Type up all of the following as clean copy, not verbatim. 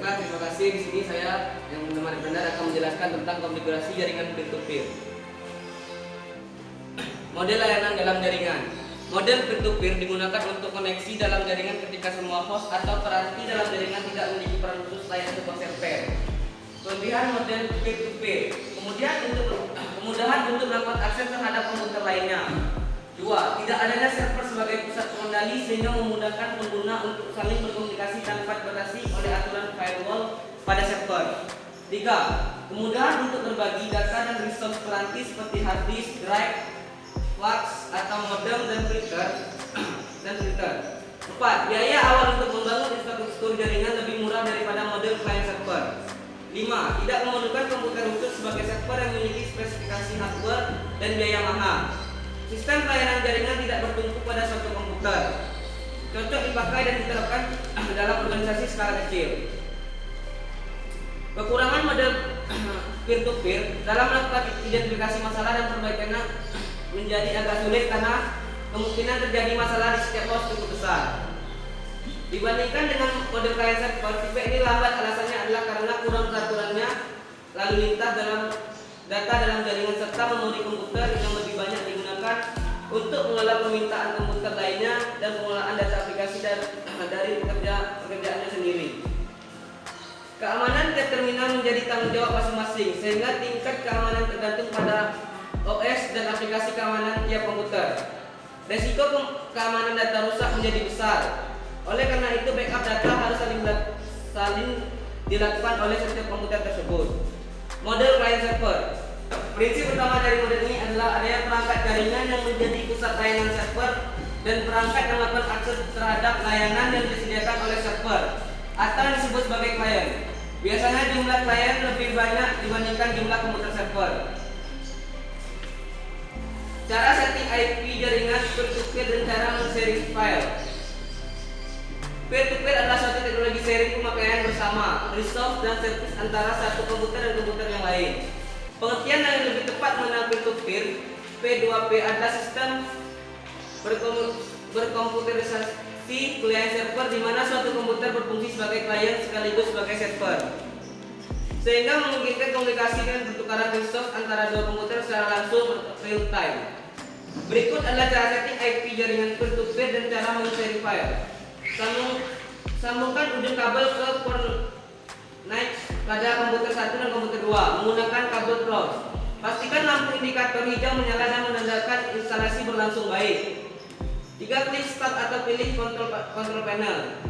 Baiklah, terima kasih. Di sini saya yang menemani Brenda akan menjelaskan tentang konfigurasi jaringan peer-to-peer. Model layanan dalam jaringan. Model peer-to-peer digunakan untuk koneksi dalam jaringan ketika semua host atau peranti dalam jaringan tidak memiliki peran khusus lain sebuah server. Kelebihan model peer-to-peer. Kemudahan untuk melakukan akses terhadap komputer lainnya. 2. Tidak adanya server sebagai pusat pengendali sehingga memudahkan pengguna untuk saling berkomunikasi tanpa dibatasi oleh aturan firewall pada server. 3. Kemudahan untuk berbagi data dan resource peranti seperti hard disk, drive, flash atau modem dan printer. 4. Biaya awal untuk membangun infrastruktur jaringan lebih murah daripada model client server. 5. Tidak memerlukan komputer khusus sebagai server yang memiliki spesifikasi hardware dan biaya mahal. Sistem pelayanan jaringan tidak bertumpu pada suatu komputer. Cocok dipakai dan diterapkan dalam organisasi skala kecil. Kekurangan model peer-to-peer dalam melakukan identifikasi masalah dan perbaikannya menjadi agak sulit karena kemungkinan terjadi masalah di setiap host cukup besar. Dibandingkan dengan model client server, tipe ini lambat. Alasannya adalah karena kurang peraturannya lalu lintas dalam data dalam jaringan serta memori komputer yang lebih banyak digunakan untuk mengelola permintaan komputer lainnya dan pengelolaan data aplikasi dari pekerjaannya sendiri. Keamanan tiap terminal menjadi tanggung jawab masing-masing sehingga tingkat keamanan tergantung pada OS dan aplikasi keamanan tiap komputer. Resiko keamanan data rusak menjadi besar. Oleh karena itu backup data harus saling dilakukan oleh setiap komputer tersebut. Model client server. Prinsip utama dari model ini adalah adanya perangkat jaringan yang menjadi pusat layanan server dan perangkat yang melakukan akses terhadap layanan yang disediakan oleh server atau yang disebut sebagai klien. Biasanya jumlah klien lebih banyak dibandingkan jumlah komputer server. Cara setting IP jaringan peer-to-peer dan cara men-sharing file. Peer-to-peer adalah suatu teknologi sharing pemakaian bersama, resource dan service antara satu komputer dan komputer yang lain. Pengertian yang lebih tepat mengenai peer-to-peer, P2P adalah sistem berkomputerisasi client server di mana suatu komputer berfungsi sebagai klien sekaligus sebagai server, sehingga memungkinkan komunikasi dan pertukaran resource antara dua komputer secara langsung real time. Berikut adalah cara setting IP jaringan peer-to-peer dan cara men-sharing file. Sambungkan ujung kabel ke port NIC pada komputer 1 dan komputer 2 menggunakan kabel cross. Pastikan lampu indikator hijau menyala dan menandakan instalasi berlangsung baik. 3. Klik start atau pilih control panel.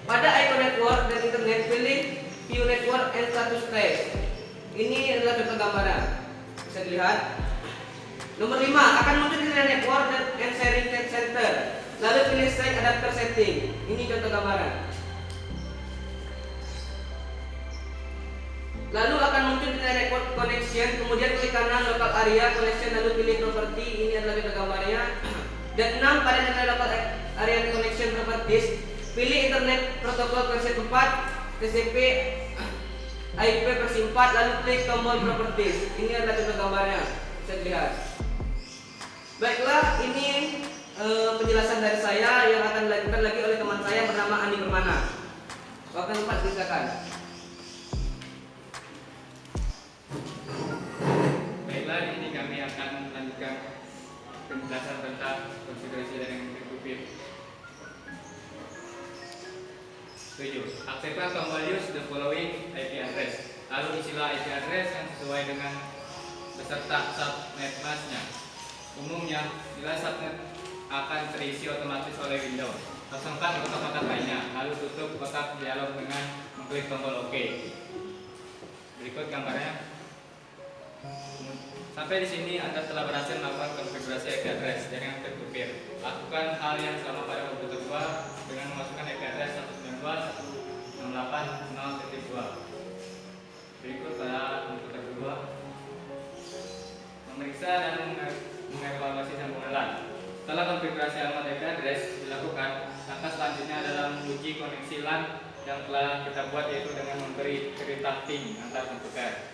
Pada icon network dan internet, pilih view network and status trace. Ini adalah contoh gambaran. Bisa dilihat. Nomor 5, akan muncul di network and sharing center. Lalu pilih strike adapter setting. Ini contoh gambaran. Lalu akan muncul di network connection. Kemudian klik kanan local area connection. Lalu pilih property. Ini adalah contoh gambarnya. Dan 6, pada local area connection properties, pilih internet protokol versi 4, TCP IP versi 4. Lalu klik tombol properties. Ini adalah contoh gambarnya. Bisa dilihat. Baiklah, ini penjelasan dari saya yang akan dilanjutkan lagi oleh teman saya bernama Andi Permana. Waktu 4 silakan. Baiklah, ini kami akan melanjutkan penjelasan tentang konfigurasi jaringan peer-to-peer. 7. Aktifkan tombol use the following IP address. Lalu isilah IP address yang sesuai dengan beserta subnet masknya. Umumnya, nilai subnet akan terisi otomatis oleh Windows. Kosongkan kotak-kotak lainnya, lalu tutup kotak dialog dengan mengklik tombol OK. Berikut gambarnya. Sampai di sini Anda telah berhasil melakukan konfigurasi IP address jaringan peer-to-peer. Lakukan hal yang sama pada komputer 2 dengan memasukkan IP address 192.168.0.2. Berikut pada komputer 2, memeriksa dan mengevaluasi sambungan LAN. Setelah konfigurasi alamat IP address dilakukan, langkah selanjutnya adalah menguji koneksi LAN yang telah kita buat, yaitu dengan memberi perintah ping antar komputer.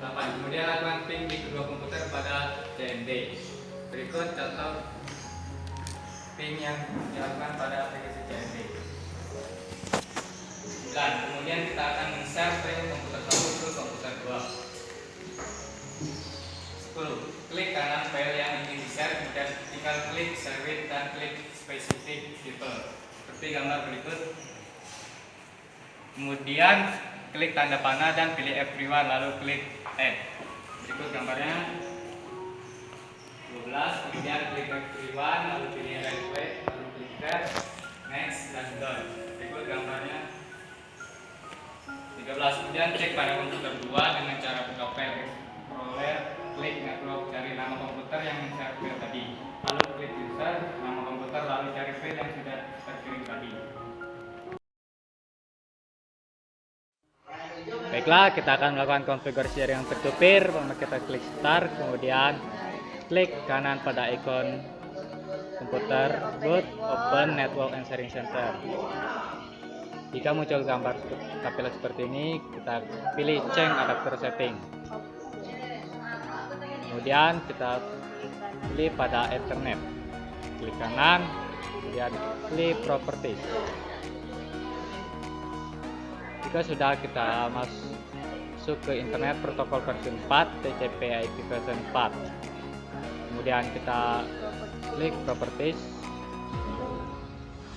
8. Kemudian lakukan ping di kedua komputer pada CMD. Berikut contoh ping yang dilakukan pada aplikasi CMD. Dan kemudian kita akan men-share file komputer 1 ke komputer 2. 10. Klik kanan file yang ingin di-share, kemudian tinggal klik save it dan klik specific people seperti gambar berikut. Kemudian klik tanda panah dan pilih everyone, lalu klik add. Berikut gambarnya 12, kemudian klik everyone, lalu pilih right click, lalu klik add, next dan done. Berikut gambarnya 13, kemudian cek pada komputer 2 dengan cara buka file Explorer, klik network, cari nama komputer yang men-share file tadi, lalu klik user, nama komputer, lalu cari file yang sudah terkirim tadi. Baiklah, kita akan melakukan konfigurasi jaringan peer-to-peer. Pertama kita klik start, kemudian klik kanan pada ikon komputer boot, open network and sharing center. Jika muncul gambar tampilan seperti ini, kita pilih change adapter setting. Kemudian kita pilih pada Ethernet, klik kanan, kemudian pilih properties. Jika sudah, kita masuk ke internet protokol versi 4, TCP/IP versi 4. Kemudian kita klik properties,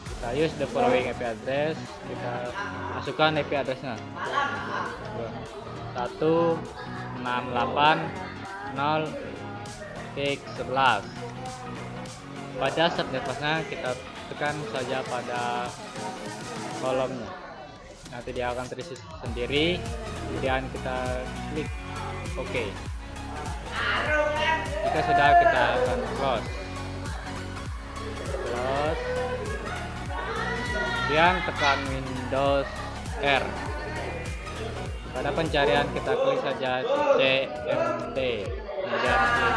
kita use the following IP address, kita masukkan IP addressnya 168.0.11. pada subnetmasknya kita tekan saja pada kolomnya, nanti dia akan terisi sendiri. Kemudian kita klik OK. Jika sudah, kita akan close. Kemudian tekan Windows R. Pada pencarian kita klik saja CMD, kemudian klik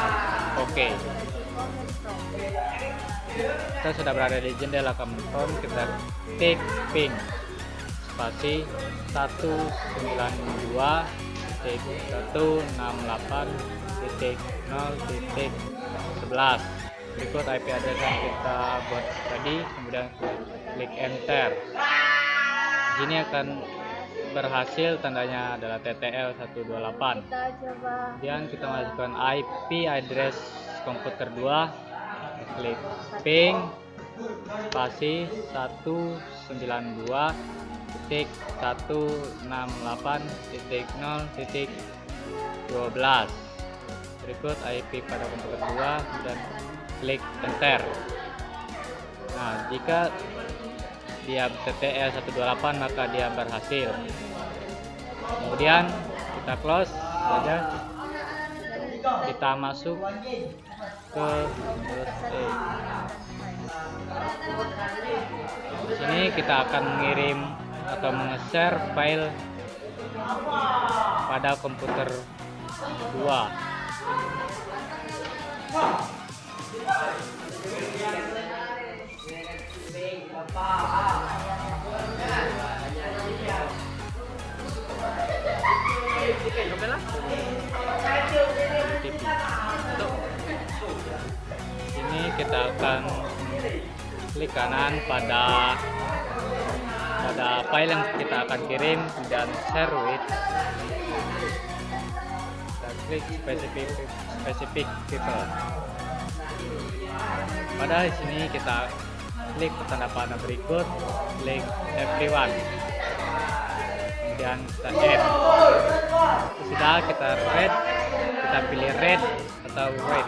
OK. Kita sudah berada di jendela Command, kita ketik ping spasi 192.168.0.11. Berikut IP address yang kita buat tadi, kemudian klik enter. Ini akan berhasil, tandanya adalah TTL 128. Kemudian kita masukkan IP address komputer 2, klik ping spasi 192.168.0.12. Berikut IP pada komputer 2 dan klik enter. Nah, jika dia TTL 128 maka dia berhasil. Kemudian kita close saja, kita masuk ke di sini kita akan mengirim atau menge-share file pada komputer 2. Ini kita akan klik kanan pada file yang kita akan kirim dan share with. Kita klik specific people. Pada sini kita klik tanda panah berikut, klik everyone, kemudian kita add. Sudah, kita read, kita pilih read atau wait.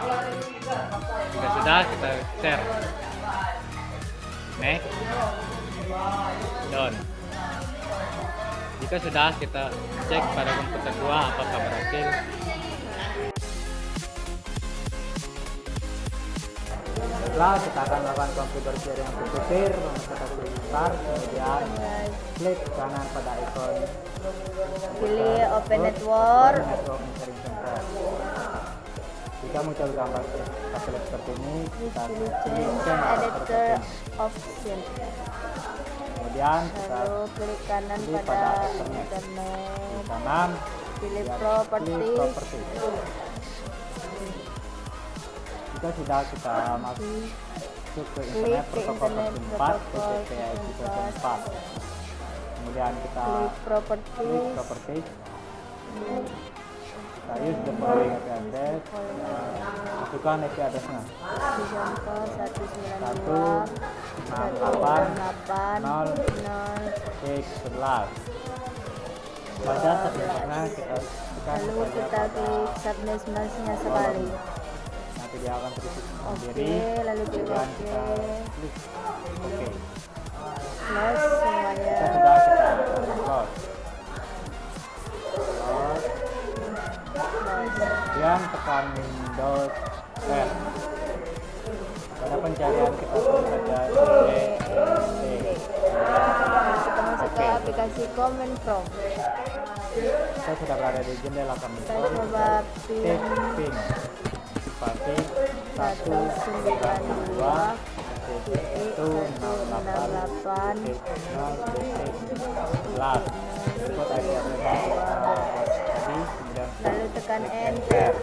Jika sudah, kita share, next, done. Jika sudah, kita cek pada komputer 2 apakah berhasil. Setelah kita akan melakukan konfigurasi jaringan peer-to-peer, kita klik start, kemudian klik kanan pada ikon, pilih open network. sharing center. Jika muncul gambar tampilan seperti ini, kita Pilih pilih change editor option, kemudian kita lalu klik kanan pilih pada Ethernet. internet, kanan, pilih kemudian properties. pilih properties. Jika sudah, kita masuk masuk ke Klik internet ke protokol internet versi 4 protokol TCP/IP versi 4. Kemudian kita klik klik properties, properties. Kita use the following IP address. Masukkan IP addressnya. contoh 192.168.0.11. Pada subnetnya kita tekan lalu kita klik subnetnya sekali. nanti dia akan terisi Oke, sendiri. lalu klik Kemudian oke, kita klik oke. close semuanya. Kita sudah close. Kemudian tekan Windows R. Pada pencarian kita tulis saja DND. Kita masuk ke aplikasi Command Prompt. Saya sudah berada di jendela Kita Command coba Ping pin seperti 192.168.0.11. Ikut aja tadi, kemudian lalu tekan enter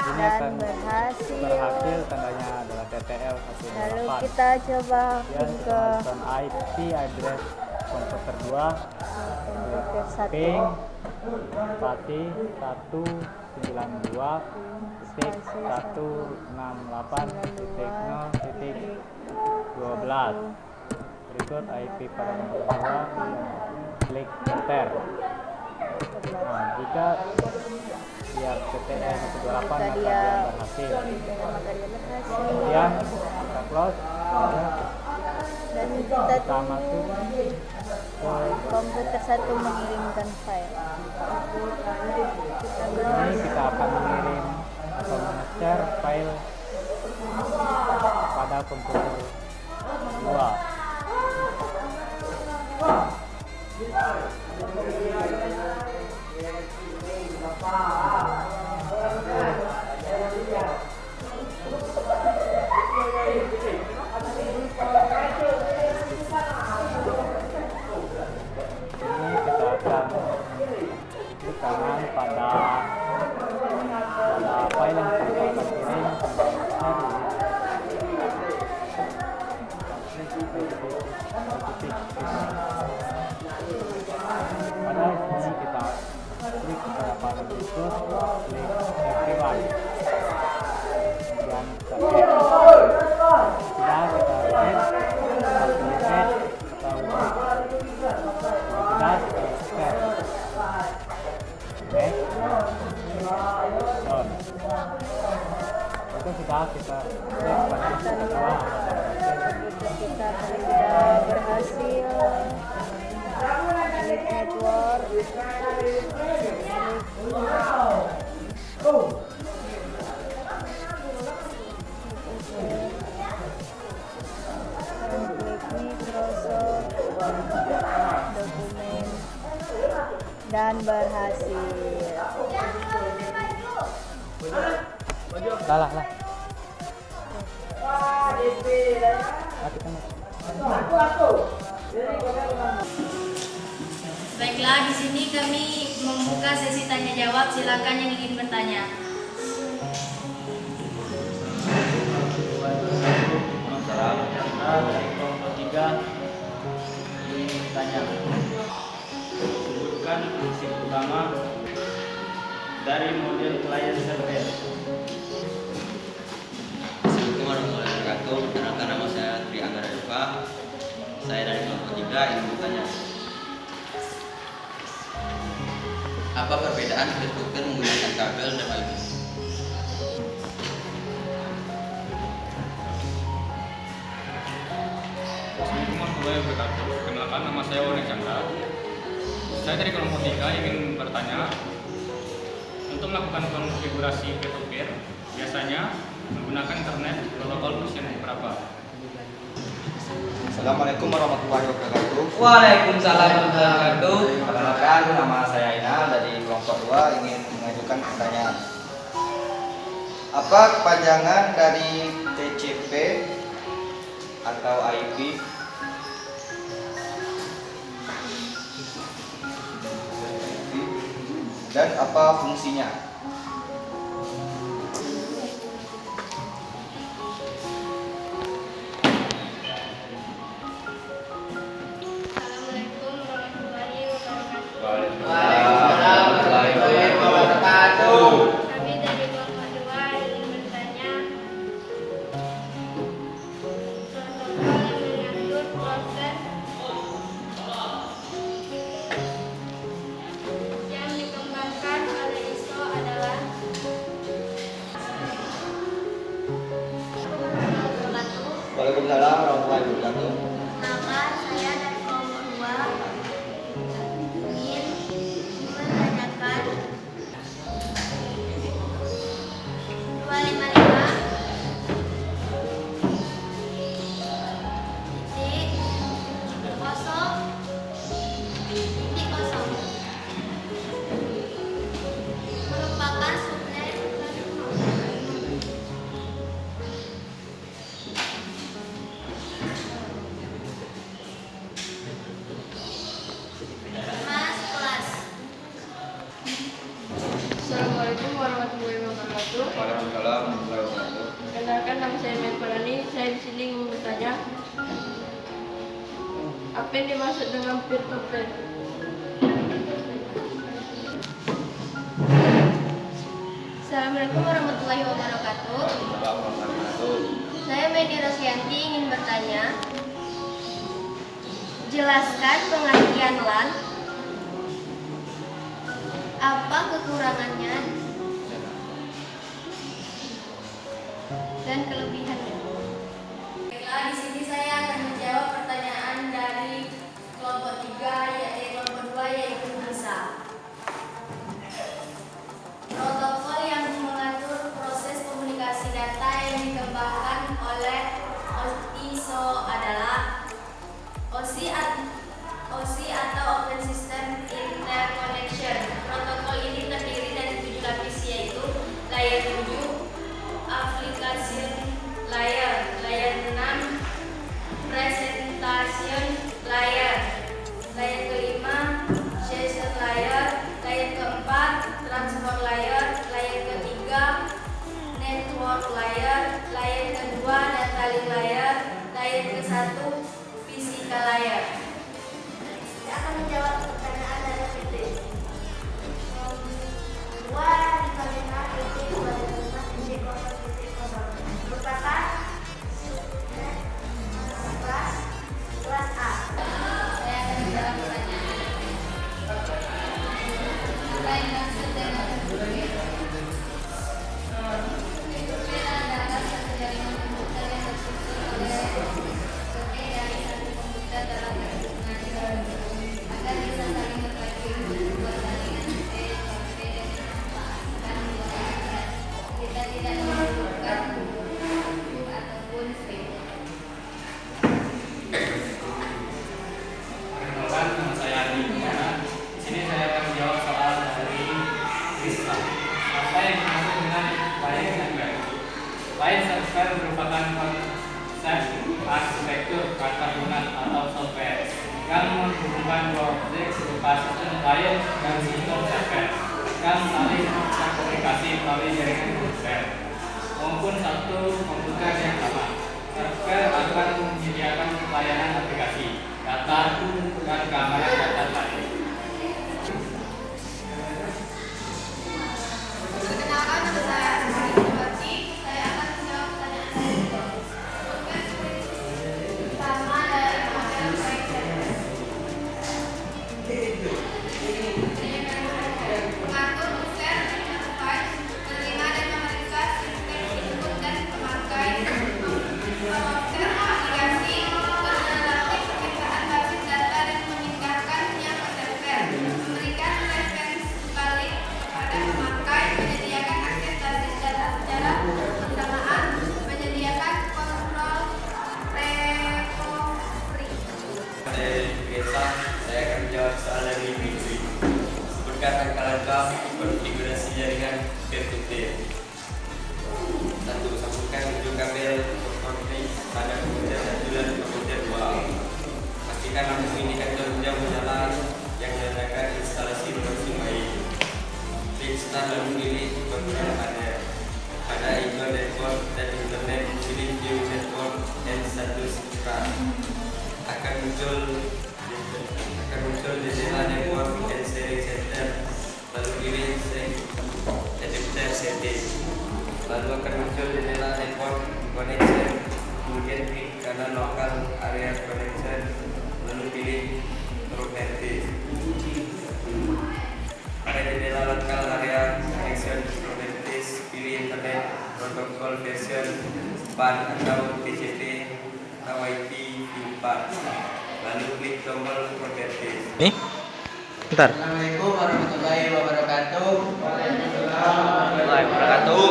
ini dan akan berhasil, tandanya adalah TTL lalu 128. kita coba Kemudian pin kita ke masukkan IP address komputer 2 komputer 1 ping spasi 192.168.0.12. Berikut IP pada komputer 2, klik enter. Nah, jika dia TTL 128 maka dia berhasil. maka dia berhasil Kemudian kita close dan kita kita masuk tunggu ke komputer 1 mengirimkan file. ini, kita akan mengirim atau men-share file pada komputer 2. Ini kita akan klik kanan pada file yang kita akan kirim. Pada sini kita klik pada file berikut, klik everyone. Kemudian kita sudah kita add atau sudah share. Next. Done. Itu sudah kita klik pada kedua. Kita sudah berhasil klik network, klik Microsoft dokumen dan berhasil. Lah. Baiklah, di sini kami membuka sesi tanya jawab. Silakan yang ingin bertanya. Dari kelompok 3 ingin bertanya. Sebutkan prinsip utama dari model client server. Assalamualaikum warahmatullahi wabarakatuh. Perkenalkan, nama saya Tri Anggara Deva. Saya dari kelompok 3 ingin bertanya. Apa perbedaan peer-to-peer menggunakan kabel dan IP? Assalamualaikum warahmatullahi wabarakatuh. Perkenalkan, nama saya Wani Chandra. Saya dari kelompok 3 ingin bertanya. Untuk melakukan konfigurasi peer-to-peer, biasanya menggunakan internet protokol versi berapa? Assalamualaikum warahmatullahi wabarakatuh. Waalaikumsalam warahmatullahi wabarakatuh. Perkenalkan, nama saya Inal dari kelompok 2 ingin mengajukan pertanyaan. Apa kepanjangan dari TCP atau IP? Dan apa fungsinya? Waalaikumsalam warahmatullahi wabarakatuh. Maka saya dari kelompok 2 ingin menanyakan 255 titik kosong titik kosong merupakan subnet Mas kelas. Assalamualaikum warahmatullahi wabarakatuh. Waalaikumsalam warahmatullahi wabarakatuh. Kenalkan, nama saya Melani. Saya di sini ingin bertanya, apa yang dimaksud dengan peer to peer? Assalamualaikum warahmatullahi wabarakatuh. Waalaikumsalam warahmatullahi wabarakatuh. Saya Medi Rosyanti ingin bertanya, jelaskan pengertian LAN, apa kekurangannya dan kelebihannya. Baiklah, di sini saya akan menjawab pertanyaan dari kelompok 3 yaitu kelompok 2 yaitu bisa. Protokol yang mengatur proses komunikasi data yang dikembangkan oleh ISO adalah OSI atau Open System Interconnection. Protokol ini terdiri dari 7 lapis yaitu layer 7, application layer, layer 6, presentation layer, layer kelima, session layer, layer keempat, transport layer, layer ketiga, network layer, layer kedua, data link layer, layer ke-1, physical layer. Saya akan menjawab pertanyaan dari PT. Dua dikalikan titik 2,5 titik 0 titik 0 merupakan kelas A. Saya akan menjawab pertanyaan. Apa yang dimaksud dengan peer-to-peer? Peer-to-peer adalah satu jaringan komputer yang tersusun oleh berbagai dari satu komputer dalam perhubungan agar bisa saling berbagi sebuah jaringan C, P dan memanfaatkan dua internet. Kita tidak memerlukan buku ataupun string. Perkenalkan, nama saya Adi Purnama. Di sini saya akan menjawab soal dari Rizka. Apa yang dimaksud dengan client server? Client server merupakan konsep arsitektur perangkat atau software yang menghubungkan dua objek berupa sistem client dan sistem server yang saling berkomunikasi melalui jaringan komputer maupun satu komputer yang sama. Server akan menyediakan pelayanan aplikasi, data, dan keamanan data lain. Perkenalkan, nama saya Asri. Saya akan menjawab pertanyaan dari sama dari model baik server. Mengatur user, interface, menerima dan memeriksa sistem input dan pemakai, memproses aplikasi, mengenalami permintaan basis data dan memindahkannya ke server, memberikan referensi balik kepada pemakai, menyediakan akses basis data secara bersamaan, menyediakan kontrol recovery. Biasa saya akan menjawab soal dari Fitri. Sebutkan langkah-langkah konfigurasi jaringan peer-to-peer. 1. Sambungkan ujung kabel konflik pada komputer 1 dan komputer 2. Pastikan lampu indikator jam menyala yang menandakan instalasi berlangsung baik. Klik start lalu pilih kontrol pada ikon network dan internet, pilih view network dan status start. Akan muncul jendela network and sharing center, lalu pilih adapter setting, lalu akan muncul jendela network connection, kemudian klik kanan local area connection, lalu pilih properties. Pada jendela local area connection properties, pilih internet protocol version PAN atau TCP, 4. Lalu klik tombol forgetting. Nih, bentar. Assalamualaikum warahmatullahi wabarakatuh. Waalaikumsalam warahmatullahi wabarakatuh.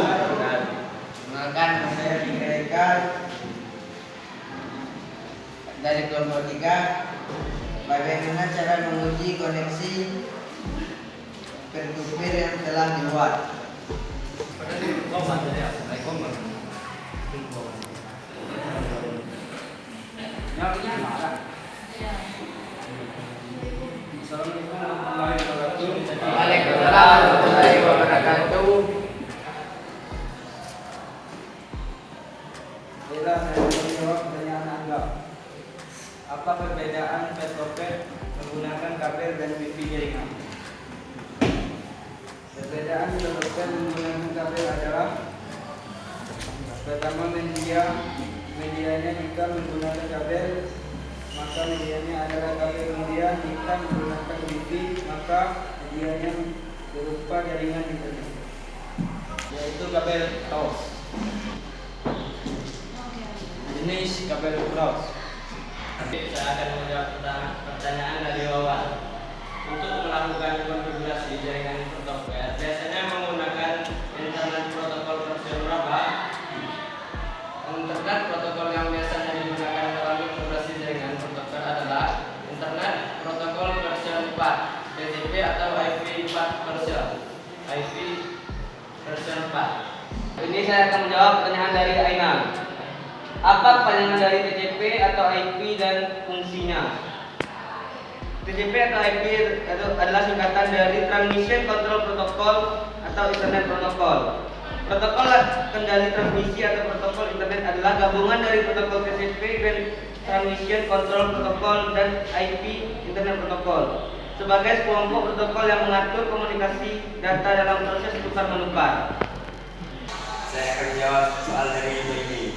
Perkenalkan, saya Eka dari kelompok 3. Bagaimana cara menguji koneksi peer-to-peer yang telah dibuat? Waalaikumsalam warahmatullahi wabarakatuh. Bila saya menjawab pertanyaan Anda, apa perbedaan peer-to-peer menggunakan kabel dan wifi jaringan? Perbedaan peer-to-peer menggunakan kabel adalah: pertama, medianya jika menggunakan kabel, maka medianya adalah kabel. Kemudian jika menggunakan wifi, maka medianya berupa jaringan internet, yaitu kabel TOS. Jenis kabel cross. Saya akan menjawab pertanyaan dari Wawan. Untuk melakukan konfigurasi jaringan peer-to-peer, biasanya menggunakan internet protokol versi berapa? Internet protokol yang biasanya digunakan dalam konfigurasi jaringan peer-to-peer adalah internet protokol versi 4, TCP atau IP4 version. IP version 4. Ini saya akan menjawab pertanyaan dari Aina. Apa kepanjangan dari TCP atau IP dan fungsinya? TCP atau IP adalah singkatan dari Transmission Control Protocol atau Internet Protocol. Protokol kendali transmisi atau protokol internet adalah gabungan dari protokol TCP dan Transmission Control Protocol dan IP Internet Protocol sebagai sekelompok protokol yang mengatur komunikasi data dalam proses tukar-menukar. Saya akan jawab soal dari ini.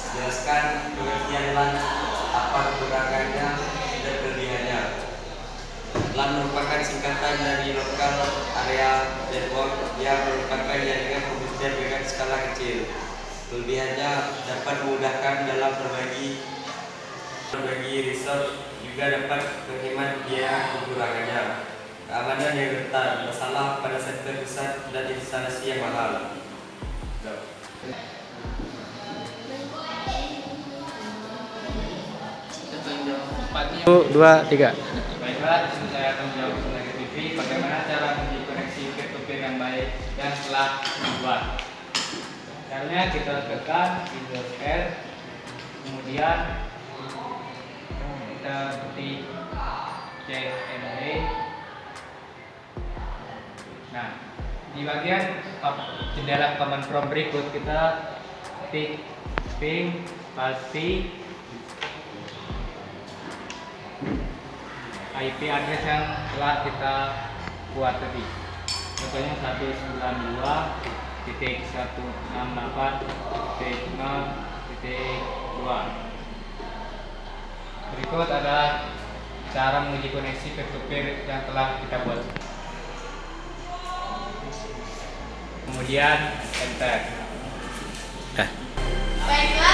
Jelaskan pengertian LAN, apa kekurangannya dan kelebihannya. LAN merupakan singkatan dari Local Area Network yang merupakan jaringan komputer dengan skala kecil. Kelebihannya dapat memudahkan dalam berbagi resource, juga dapat menghemat biaya. Kekurangannya: keamanan yang rentan, masalah pada server besar dan instalasi yang mahal. 1, 2, 3. Baiklah, di sini saya akan menjawab sebagai TV. Bagaimana cara menguji koneksi peer-to-peer yang baik yang telah dibuat? Caranya kita tekan Windows R, kemudian kita ketik CMD. Nah, di bagian jendela command prompt berikut kita ketik ping pasti IP address yang telah kita buat tadi. Contohnya 192.168.0.2. Berikut adalah cara menguji koneksi peer-to-peer yang telah kita buat. Kemudian enter. Baiklah.